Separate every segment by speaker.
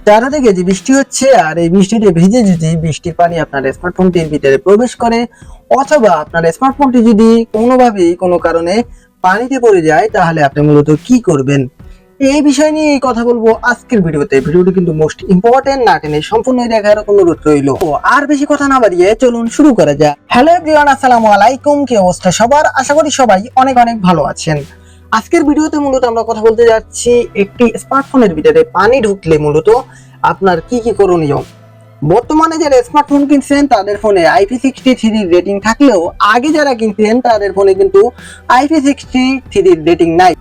Speaker 1: চারা থেকে যে বৃষ্টি হচ্ছে আর এই বৃষ্টিতে ভিজে যদি বৃষ্টির পানি আপনার স্মার্টফোনটির ভিতরে প্রবেশ করে অথবা আপনার স্মার্টফোনটি যদি কোনোভাবেই কোনো কারণে পানিতে পড়ে যায় তাহলে আপনি মূলত কি করবেন এই বিষয় নিয়ে কথা বলবো আজকের ভিডিওতে। ভিডিওটি কিন্তু মোস্ট ইম্পর্টেন্ট, না টেনে সম্পূর্ণ দেখার অনুরোধ রইল। আর বেশি কথা না বাড়িয়ে চলুন শুরু করা যাক। হ্যালো এভরিওয়ান, আসসালামু আলাইকুম। কি অবস্থা সবার? আশা করি সবাই অনেক অনেক ভালো আছেন। আজকের ভিডিওতে মূলত আমরা কথা বলতে যাচ্ছি একটি স্মার্টফোনের ভিতরে পানি ঢুকলে মূলত আপনার কি কি করণীয়। বর্তমানে যারা স্মার্টফোন কিনছেন তাদের ফোনে IP63 রেটিং থাকলেও আগে যারা কিনছেন তাদের ফোনে কিন্তু IP63 রেটিং নাই।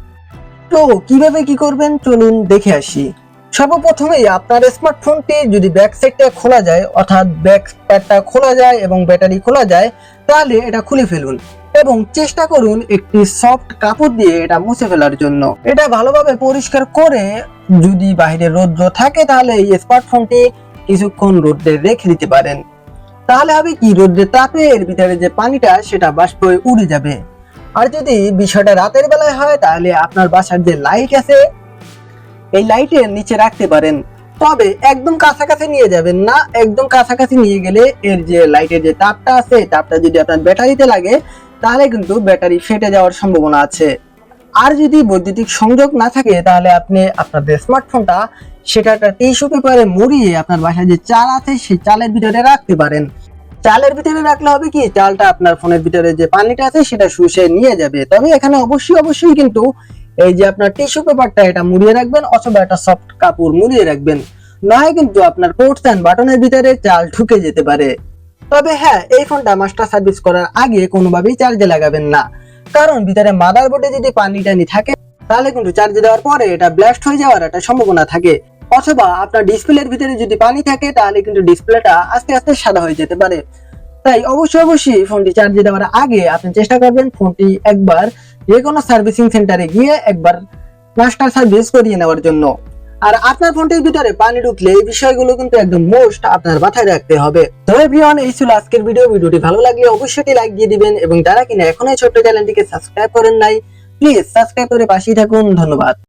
Speaker 1: তো কিভাবে কি করবেন চলুন দেখে আসি। সর্বপ্রথমেই আপনার স্মার্টফোনটি যদি ব্যাক সাইডটা খোলা যায় অর্থাৎ ব্যাক প্যাডটা খোলা যায় এবং ব্যাটারি খোলা যায় তাহলে এটা খুলে ফেলুন এবং চেষ্টা করুন একটি সফট কাপড় দিয়ে এটা মুছে ফেলার জন্য। এটা ভালোভাবে পরিষ্কার করে যদি বাইরে রৌদ্র থাকে তাহলে এই স্মার্টফোনটি কিছুক্ষণ রোদ্রে রেখে দিতে পারেন। তাহলে হবে কি, রোদ্রের তাপে এর ভিতরে যে পানিটা সেটা বাষ্প হয়ে উড়ে যাবে। আর যদি বিষয়টা রাতের বেলায় হয় তাহলে আপনার বাসার যে লাইট আছে এই লাইটের নিচে রাখতে পারেন, তবে একদম কাছাকাছি নিয়ে যাবেন না। একদম কাছাকাছি নিয়ে গেলে এর যে লাইটের যে তাপটা আছে তাপটা যদি আপনার ব্যাটারিতে লাগে তাহলে কিন্তু ব্যাটারি ফেটে যাওয়ার সম্ভাবনা আছে। আর যদি বৈদ্যুতিক সংযোগ না থাকে তাহলে আপনি আপনাদের স্মার্টফোনটা সেটা একটা টিস্যু পেপারে মুড়িয়ে আপনার বাসায় যে চাল আছে সেই চালের ভিতরে রাখতে পারেন। চালের ভিতরে রাখলে হবে কি, চালটা আপনার ফোনের ভিতরে যে পানিটা আছে সেটা শুষে নিয়ে যাবে। তবে এখানে অবশ্যই কিন্তু এই যে আপনার টিস্যু পেপারটা এটা মুড়িয়ে রাখবেন অথবা একটা সফট কাপড় মুড়িয়ে রাখবেন, নয় কিন্তু আপনার পোর্টস এন্ড বাটনের ভিতরে চাল ঢুকে যেতে পারে। তবে হ্যাঁ, এই ফোনটা মাস্টার সার্ভিস করার আগে কোনোভাবেই চার্জে লাগাবেন না, কারণ ভিতরে মাদারবোর্ডে যদি পানি টানি থাকে তাহলে কিন্তু চার্জে দেওয়ার পরে এটা ব্লাস্ট হয়ে যাওয়ার একটা সম্ভাবনা থাকে। অথবা আপনার ডিসপ্লের ভিতরে যদি পানি থাকে তাহলে কিন্তু ডিসপ্লেটা আস্তে আস্তে সাদা হয়ে যেতে পারে। তাই অবশ্যই ফোনটি চার্জে দেওয়ার আগে আপনি চেষ্টা করবেন ফোনটি একবার যে কোনো সার্ভিসিং সেন্টারে গিয়ে একবার মাস্টার সার্ভিস করিয়ে নেওয়ার জন্য। আর আপনার ফোনটির ভিতরে পানি ঢুকলে এই বিষয়গুলো কিন্তু একদম মোস্ট আপনার মাথায় রাখতে হবে। তো এভরিওয়ান, এই ছিল আজকের ভিডিওটি ভালো লাগলে অবশ্যই লাইক দিয়ে দিবেন এবং যারা কিনা এখনো এই ছোট্ট চ্যানেলটিকে সাবস্ক্রাইব করেন নাই প্লিজ সাবস্ক্রাইব করে পাশেই থাকুন। ধন্যবাদ।